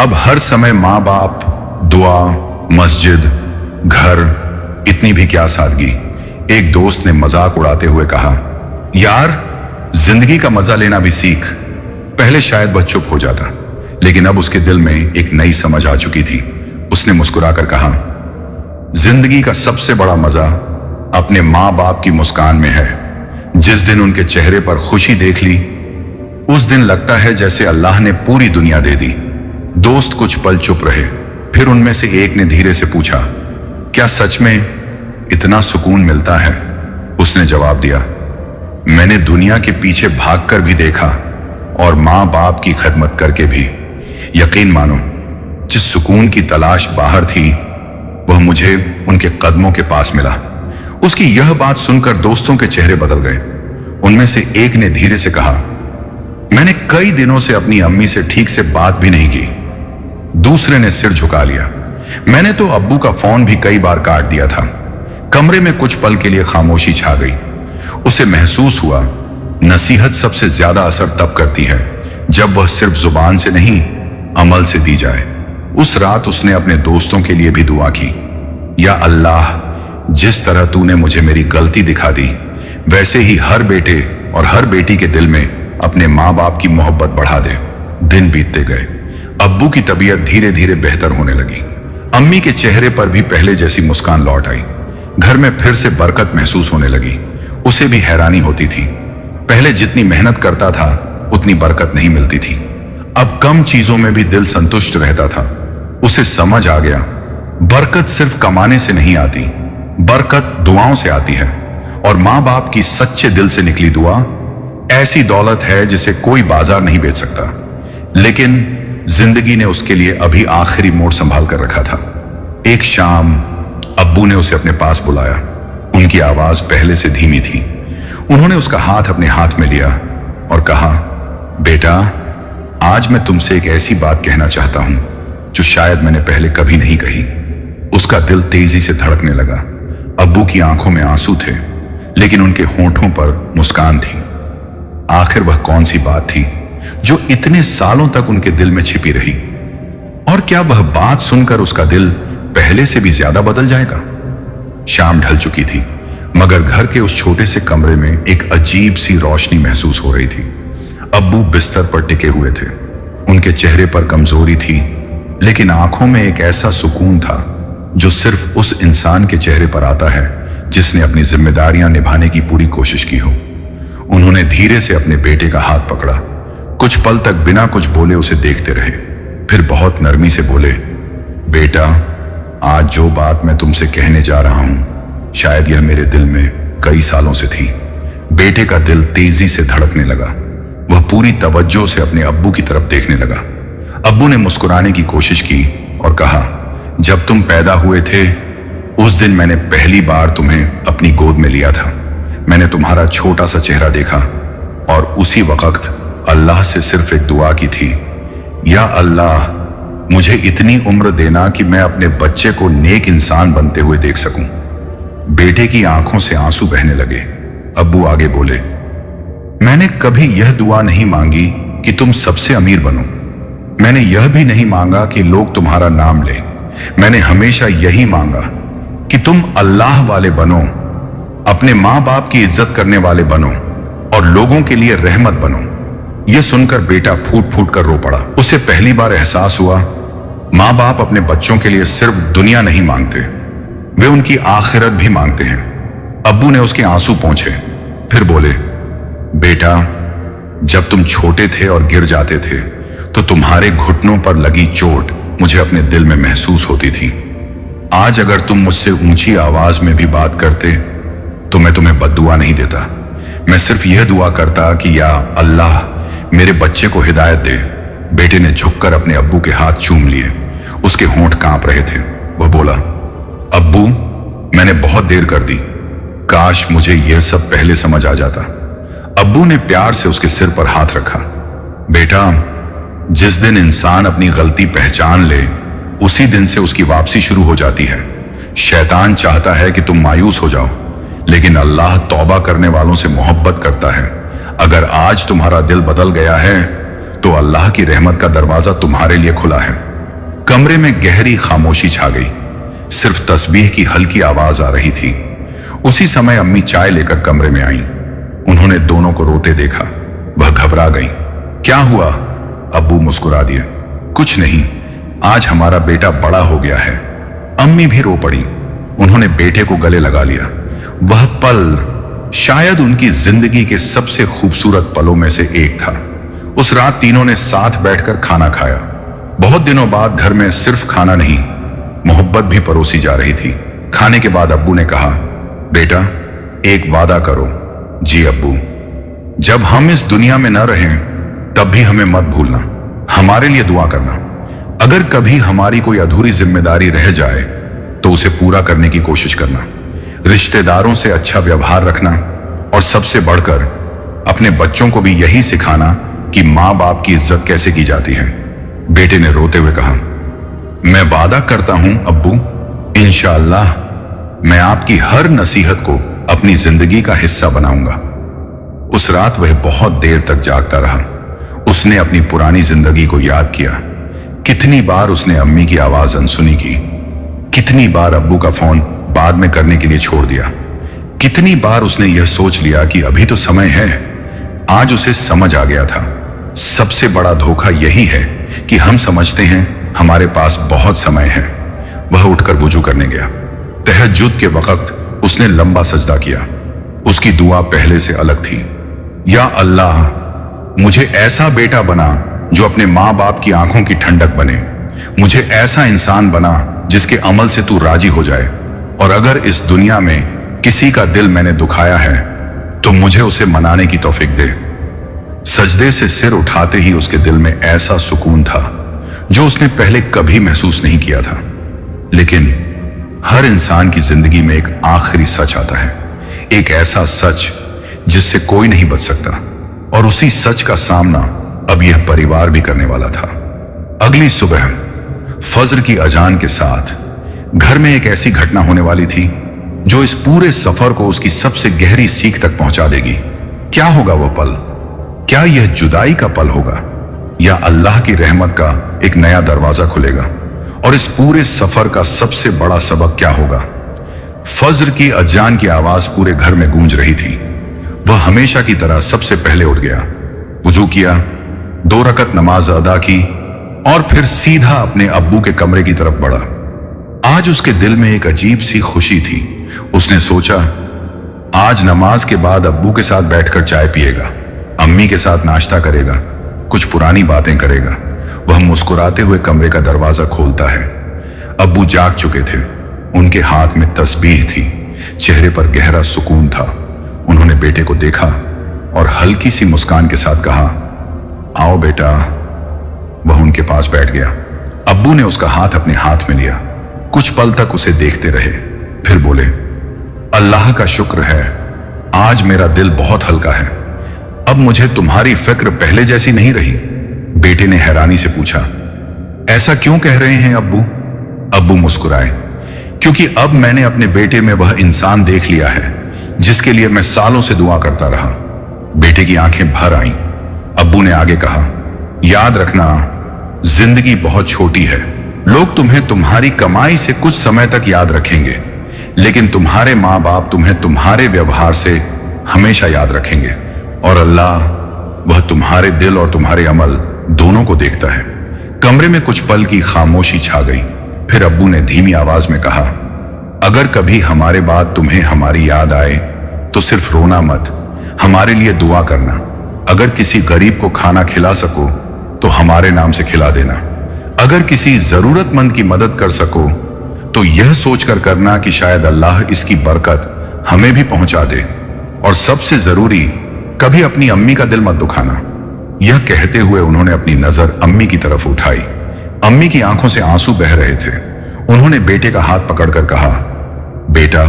अब हर समय माँ बाप, दुआ, मस्जिद, घर, इतनी भी क्या सादगी। एक दोस्त ने मजाक उड़ाते हुए कहा, यार जिंदगी का मजा लेना भी सीख। पहले शायद वह चुप हो जाता, लेकिन अब उसके दिल में एक नई समझ आ चुकी थी। उसने मुस्कुराकर कहा, जिंदगी का सबसे बड़ा मजा अपने माँ बाप की मुस्कान में है। जिस दिन उनके चेहरे पर खुशी देख ली, उस दिन लगता है जैसे अल्लाह ने पूरी दुनिया दे दी। दोस्त कुछ पल चुप रहे, फिर उनमें से एक ने धीरे से पूछा, क्या सच में इतना सुकून मिलता है? उसने जवाब दिया, मैंने दुनिया के पीछे भागकर भी देखा और माँ बाप की खिदमत करके भी। यकीन मानो, जिस सुकून की तलाश बाहर थी वह मुझे उनके कदमों के पास मिला। उसकी यह बात सुनकर दोस्तों के चेहरे बदल गए। उनमें से एक ने धीरे से कहा, मैंने कई दिनों से अपनी अम्मी से ठीक से बात भी नहीं की। दूसरे ने सिर झुका लिया, मैंने तो अब्बू का फोन भी कई बार काट दिया था। कमरे में कुछ पल के लिए खामोशी छा गई। उसे महसूस हुआ, नसीहत सबसे ज्यादा असर तब करती है जब वह सिर्फ जुबान से नहीं, अमल से दी जाए। उस रात उसने अपने दोस्तों के लिए भी दुआ की, या अल्लाह, जिस तरह तूने मुझे मेरी गलती दिखा दी, वैसे ही हर बेटे और हर बेटी के दिल में अपने माँ बाप की मोहब्बत बढ़ा दे। दिन बीतते गए। अब्बू की तबीयत धीरे धीरे बेहतर होने लगी। अम्मी के चेहरे पर भी पहले जैसी मुस्कान लौट आई। घर में फिर से बरकत महसूस होने लगी। उसे भी हैरानी होती थी, पहले जितनी मेहनत करता था उतनी बरकत नहीं मिलती थी। अब कम चीजों में भी दिल संतुष्ट रहता था। उसे समझ आ गया, बरकत सिर्फ कमाने से नहीं आती, बरकत दुआओं से आती है। और माँ बाप की सच्चे दिल से निकली दुआ ऐसी दौलत है जिसे कोई बाजार नहीं बेच सकता। लेकिन जिंदगी ने उसके लिए अभी आखिरी मोड़ संभाल कर रखा था। एक शाम अब्बू ने उसे अपने पास बुलाया। उनकी आवाज पहले से धीमी थी। उन्होंने उसका हाथ अपने हाथ में लिया और कहा, बेटा, आज मैं तुमसे एक ऐसी बात कहना चाहता हूं जो शायद मैंने पहले कभी नहीं कही। उसका दिल तेजी से धड़कने लगा। अब्बू की आंखों में आंसू थे, लेकिन उनके होंठों पर मुस्कान थी। आखिर वह कौन सी बात थी जो इतने सालों तक उनके दिल में छिपी रही? और क्या वह बात सुनकर उसका दिल पहले से भी ज्यादा बदल जाएगा? शाम ढल चुकी थी, मगर घर के उस छोटे से कमरे में एक अजीब सी रोशनी महसूस हो रही थी। अब्बू बिस्तर पर टिके हुए थे। उनके चेहरे पर कमजोरी थी, लेकिन आंखों में एक ऐसा सुकून था जो सिर्फ उस इंसान के चेहरे पर आता है जिसने अपनी जिम्मेदारियां निभाने की पूरी कोशिश की हो। उन्होंने धीरे से अपने बेटे का हाथ पकड़ा। कुछ पल तक बिना कुछ बोले उसे देखते रहे, फिर बहुत नरमी से बोले, बेटा, आज जो बात मैं तुमसे कहने जा रहा हूं, शायद यह मेरे दिल में कई सालों से थी। बेटे का दिल तेजी से धड़कने लगा। वह पूरी तवज्जो से अपने अब्बू की तरफ देखने लगा। अब्बू ने मुस्कुराने की कोशिश की और कहा, जब तुम पैदा हुए थे उस दिन मैंने पहली बार तुम्हें अपनी गोद में लिया था। मैंने तुम्हारा छोटा सा चेहरा देखा और उसी वक्त अल्लाह से सिर्फ एक दुआ की थी, या अल्लाह, मुझे इतनी उम्र देना कि मैं अपने बच्चे को नेक इंसान बनते हुए देख सकूं। बेटे की आंखों से आंसू बहने लगे। अब्बू आगे बोले, मैंने कभी यह दुआ नहीं मांगी कि तुम सबसे अमीर बनो। मैंने यह भी नहीं मांगा कि लोग तुम्हारा नाम लें। मैंने हमेशा यही मांगा कि तुम अल्लाह वाले बनो, अपने माँ बाप की इज्जत करने वाले बनो और लोगों के लिए रहमत बनो। यह सुनकर बेटा फूट फूट कर रो पड़ा। उसे पहली बार एहसास हुआ, माँ बाप अपने बच्चों के लिए सिर्फ दुनिया नहीं मांगते, वे उनकी आखिरत भी मांगते हैं। अब्बू ने उसके आंसू पोंछे, फिर बोले, बेटा, जब तुम छोटे थे और गिर जाते थे तो तुम्हारे घुटनों पर लगी चोट मुझे अपने दिल में महसूस होती थी। आज अगर तुम मुझसे ऊंची आवाज में भी बात करते तो मैं तुम्हें बद्दुआ नहीं देता। मैं सिर्फ यह दुआ करता कि या अल्लाह, मेरे बच्चे को हिदायत दे। बेटे ने झुककर अपने अब्बू के हाथ चूम लिए। उसके होंठ कांप रहे थे। वह बोला, अब्बू, मैंने बहुत देर कर दी। काश मुझे यह सब पहले समझ आ जाता। अब्बू ने प्यार से उसके सिर पर हाथ रखा। बेटा, जिस दिन इंसान अपनी गलती पहचान ले, उसी दिन से उसकी वापसी शुरू हो जाती है। शैतान चाहता है कि तुम मायूस हो जाओ, लेकिन अल्लाह तौबा करने वालों से मोहब्बत करता है। अगर आज तुम्हारा दिल बदल गया है तो अल्लाह की रहमत का दरवाजा तुम्हारे लिए खुला है। कमरे में गहरी खामोशी छा गई, सिर्फ तस्बीह की हल्की आवाज आ रही थी। उसी समय अम्मी चाय लेकर कमरे में आईं। उन्होंने दोनों को रोते देखा। वह घबरा गईं। क्या हुआ? अब्बू मुस्कुरा दिए। कुछ नहीं, आज हमारा बेटा बड़ा हो गया है। अम्मी भी रो पड़ी। उन्होंने बेटे को गले लगा लिया। वह पल शायद उनकी जिंदगी के सबसे खूबसूरत पलों में से एक था। उस रात तीनों ने साथ बैठकर खाना खाया। बहुत दिनों बाद घर में सिर्फ खाना नहीं, मोहब्बत भी परोसी जा रही थी। खाने के बाद अब्बू ने कहा, बेटा एक वादा करो। जी अब्बू, जब हम इस दुनिया में न रहें तब भी हमें मत भूलना, हमारे लिए दुआ करना। अगर कभी हमारी कोई अधूरी जिम्मेदारी रह जाए तो उसे पूरा करने की कोशिश करना, रिश्तेदारों से अच्छा व्यवहार रखना, और सबसे बढ़कर अपने बच्चों को भी यही सिखाना कि माँ बाप की इज्जत कैसे की जाती है। बेटे ने रोते हुए कहा, मैं वादा करता हूं अब्बू, इंशाअल्लाह मैं आपकी हर नसीहत को अपनी जिंदगी का हिस्सा बनाऊंगा। उस रात वह बहुत देर तक जागता रहा। उसने अपनी पुरानी जिंदगी को याद किया। कितनी बार उसने अम्मी की आवाज अनसुनी की, कितनी बार अब्बू का फोन बाद में करने के लिए छोड़ दिया, कितनी बार उसने यह सोच लिया कि अभी तो समय है। आज उसे समझ आ गया था, सबसे बड़ा धोखा यही है कि हम समझते हैं हमारे पास बहुत समय है। वह उठकर वुजू करने गया। तहज्जुद के वक्त उसने लंबा सजदा किया। उसकी दुआ पहले से अलग थी। या अल्लाह, मुझे ऐसा बेटा बना जो अपने माँ बाप की आंखों की ठंडक बने। मुझे ऐसा इंसान बना जिसके अमल से तू राजी हो जाए, और अगर इस दुनिया में किसी का दिल मैंने दुखाया है तो मुझे उसे मनाने की तौफीक दे। सजदे से सिर उठाते ही उसके दिल में ऐसा सुकून था जो उसने पहले कभी महसूस नहीं किया था। लेकिन हर इंसान की जिंदगी में एक आखिरी सच आता है, एक ऐसा सच जिससे कोई नहीं बच सकता, और उसी सच का सामना अब यह परिवार भी करने वाला था। अगली सुबह फज्र की अजान के साथ घर में एक ऐसी घटना होने वाली थी जो इस पूरे सफर को उसकी सबसे गहरी सीख तक पहुंचा देगी। क्या होगा वह पल? क्या यह जुदाई का पल होगा, या अल्लाह की रहमत का एक नया दरवाजा खुलेगा? और इस पूरे सफर का सबसे बड़ा सबक क्या होगा? फज्र की अजान की आवाज पूरे घर में गूंज रही थी। वह हमेशा की तरह सबसे पहले उठ गया, वुजू किया, 2 रकत नमाज अदा की, और फिर सीधा अपने अब्बू के कमरे की तरफ बढ़ा। आज उसके दिल में एक अजीब सी खुशी थी। उसने सोचा, आज नमाज के बाद अब्बू के साथ बैठकर चाय पिएगा, अम्मी के साथ नाश्ता करेगा, कुछ पुरानी बातें करेगा। वह मुस्कुराते हुए कमरे का दरवाजा खोलता है। अब्बू जाग चुके थे। उनके हाथ में तस्बीह थी, चेहरे पर गहरा सुकून था। उन्होंने बेटे को देखा और हल्की सी मुस्कान के साथ कहा, आओ बेटा। वह उनके पास बैठ गया। अब्बू ने उसका हाथ अपने हाथ में लिया। कुछ पल तक उसे देखते रहे, फिर बोले, अल्लाह का शुक्र है, आज मेरा दिल बहुत हल्का है। अब मुझे तुम्हारी फिक्र पहले जैसी नहीं रही। बेटे ने हैरानी से पूछा, ऐसा क्यों कह रहे हैं अब्बू? अब्बू मुस्कुराए, क्योंकि अब मैंने अपने बेटे में वह इंसान देख लिया है जिसके लिए मैं सालों से दुआ करता रहा। बेटे की आंखें भर आईं। अब्बू ने आगे कहा, याद रखना, जिंदगी बहुत छोटी है। लोग तुम्हें तुम्हारी कमाई से कुछ समय तक याद रखेंगे, लेकिन तुम्हारे माँ बाप तुम्हें तुम्हारे व्यवहार से हमेशा याद रखेंगे। और अल्लाह, वह तुम्हारे दिल और तुम्हारे अमल दोनों को देखता है। कमरे में कुछ पल की खामोशी छा गई। फिर अब्बू ने धीमी आवाज में कहा, अगर कभी हमारे बाद तुम्हें हमारी याद आए तो सिर्फ रोना मत, हमारे लिए दुआ करना। अगर किसी गरीब को खाना खिला सको तो हमारे नाम से खिला देना। अगर किसी जरूरतमंद की मदद कर सको तो यह सोचकर करना कि शायद अल्लाह इसकी बरकत हमें भी पहुंचा दे। और सबसे जरूरी, कभी अपनी अम्मी का दिल मत दुखाना। यह कहते हुए उन्होंने अपनी नजर अम्मी की तरफ उठाई। अम्मी की आंखों से आंसू बह रहे थे। उन्होंने बेटे का हाथ पकड़कर कहा, बेटा,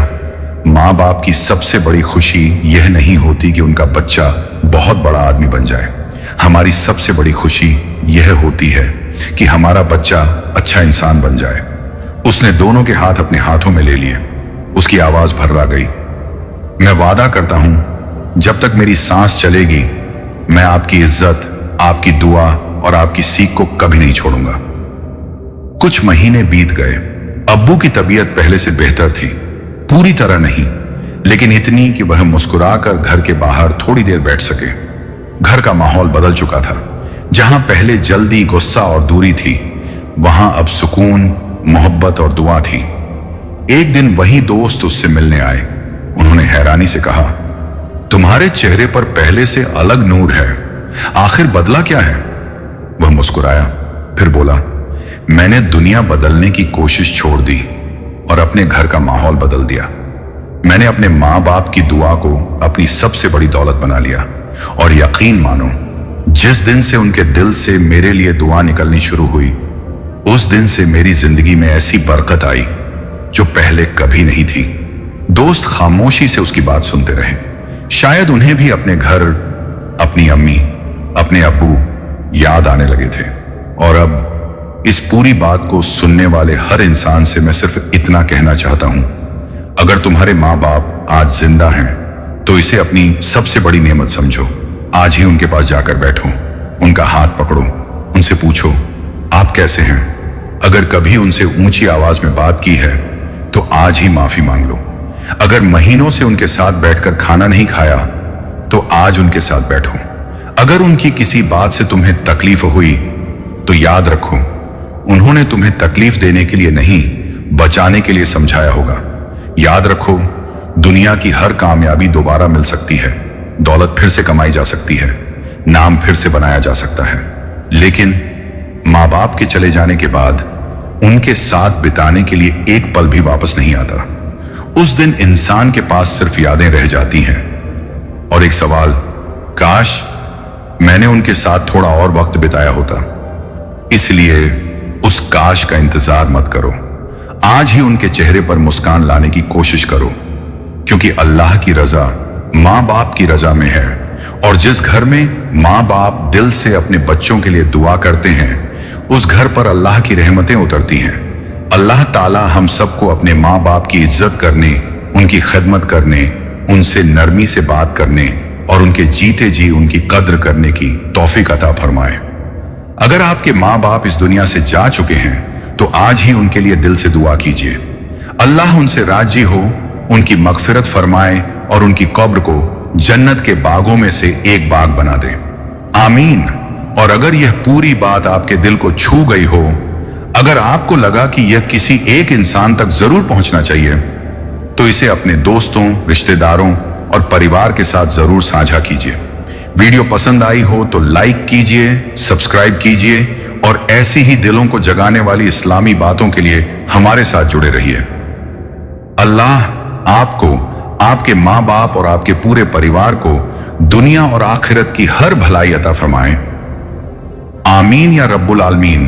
माँ बाप की सबसे बड़ी खुशी यह नहीं होती कि उनका बच्चा बहुत बड़ा आदमी बन जाए। हमारी सबसे बड़ी खुशी यह होती है कि हमारा बच्चा अच्छा इंसान बन जाए। उसने दोनों के हाथ अपने हाथों में ले लिए। उसकी आवाज भर्रा गई। मैं वादा करता हूं, जब तक मेरी सांस चलेगी मैं आपकी इज्जत, आपकी दुआ और आपकी सीख को कभी नहीं छोड़ूंगा। कुछ महीने बीत गए। अब्बू की तबीयत पहले से बेहतर थी, पूरी तरह नहीं, लेकिन इतनी कि वह मुस्कुराकर घर के बाहर थोड़ी देर बैठ सके। घर का माहौल बदल चुका था। जहां पहले जल्दी, गुस्सा और दूरी थी, वहां अब सुकून, मोहब्बत और दुआ थी। एक दिन वही दोस्त उससे मिलने आए। उन्होंने हैरानी से कहा, तुम्हारे चेहरे पर पहले से अलग नूर है, आखिर बदला क्या है? वह मुस्कुराया, फिर बोला, मैंने दुनिया बदलने की कोशिश छोड़ दी और अपने घर का माहौल बदल दिया। मैंने अपने माँ बाप की दुआ को अपनी सबसे बड़ी दौलत बना लिया। और यकीन मानो, जिस दिन से उनके दिल से मेरे लिए दुआ निकलनी शुरू हुई, उस दिन से मेरी जिंदगी में ऐसी बरकत आई जो पहले कभी नहीं थी। दोस्त खामोशी से उसकी बात सुनते रहे। शायद उन्हें भी अपने घर, अपनी अम्मी, अपने अब्बू याद आने लगे थे। और अब इस पूरी बात को सुनने वाले हर इंसान से मैं सिर्फ इतना कहना चाहता हूं, अगर तुम्हारे माँ बाप आज जिंदा हैं तो इसे अपनी सबसे बड़ी नेमत समझो। आज ही उनके पास जाकर बैठो, उनका हाथ पकड़ो, उनसे पूछो आप कैसे हैं। अगर कभी उनसे ऊंची आवाज में बात की है तो आज ही माफी मांग लो। अगर महीनों से उनके साथ बैठकर खाना नहीं खाया तो आज उनके साथ बैठो। अगर उनकी किसी बात से तुम्हें तकलीफ हुई तो याद रखो, उन्होंने तुम्हें तकलीफ देने के लिए नहीं, बचाने के लिए समझाया होगा। याद रखो, दुनिया की हर कामयाबी दोबारा मिल सकती है, दौलत फिर से कमाई जा सकती है, नाम फिर से बनाया जा सकता है, लेकिन माँ बाप के चले जाने के बाद उनके साथ बिताने के लिए एक पल भी वापस नहीं आता। उस दिन इंसान के पास सिर्फ यादें रह जाती हैं और एक सवाल, काश मैंने उनके साथ थोड़ा और वक्त बिताया होता। इसलिए उस काश का इंतजार मत करो, आज ही उनके चेहरे पर मुस्कान लाने की कोशिश करो, क्योंकि अल्लाह की रजा माँ बाप की रजा में है। और जिस घर में माँ बाप दिल से अपने बच्चों के लिए दुआ करते हैं, उस घर पर अल्लाह की रहमतें उतरती हैं। अल्लाह ताला हम सबको अपने माँ बाप की इज्जत करने, उनकी खिदमत करने, उनसे नरमी से बात करने और उनके जीते जी उनकी कद्र करने की तौफीक अता फरमाए। अगर आपके माँ बाप इस दुनिया से जा चुके हैं तो आज ही उनके लिए दिल से दुआ कीजिए। अल्लाह उनसे राजी हो, उनकी मगफिरत फरमाए और उनकी कब्र को जन्नत के बागों में से एक बाग बना दे। आमीन। और अगर यह पूरी बात आपके दिल को छू गई हो, अगर आपको लगा कि यह किसी एक इंसान तक जरूर पहुंचना चाहिए, तो इसे अपने दोस्तों, रिश्तेदारों और परिवार के साथ जरूर साझा कीजिए। वीडियो पसंद आई हो तो लाइक कीजिए, सब्सक्राइब कीजिए और ऐसी ही दिलों को जगाने वाली इस्लामी बातों के लिए हमारे साथ जुड़े रहिए। अल्लाह आपको, आपके माँ बाप और आपके पूरे परिवार को दुनिया और आखिरत की हर भलाई अता फरमाए। आमीन या रब्बुल आलमीन।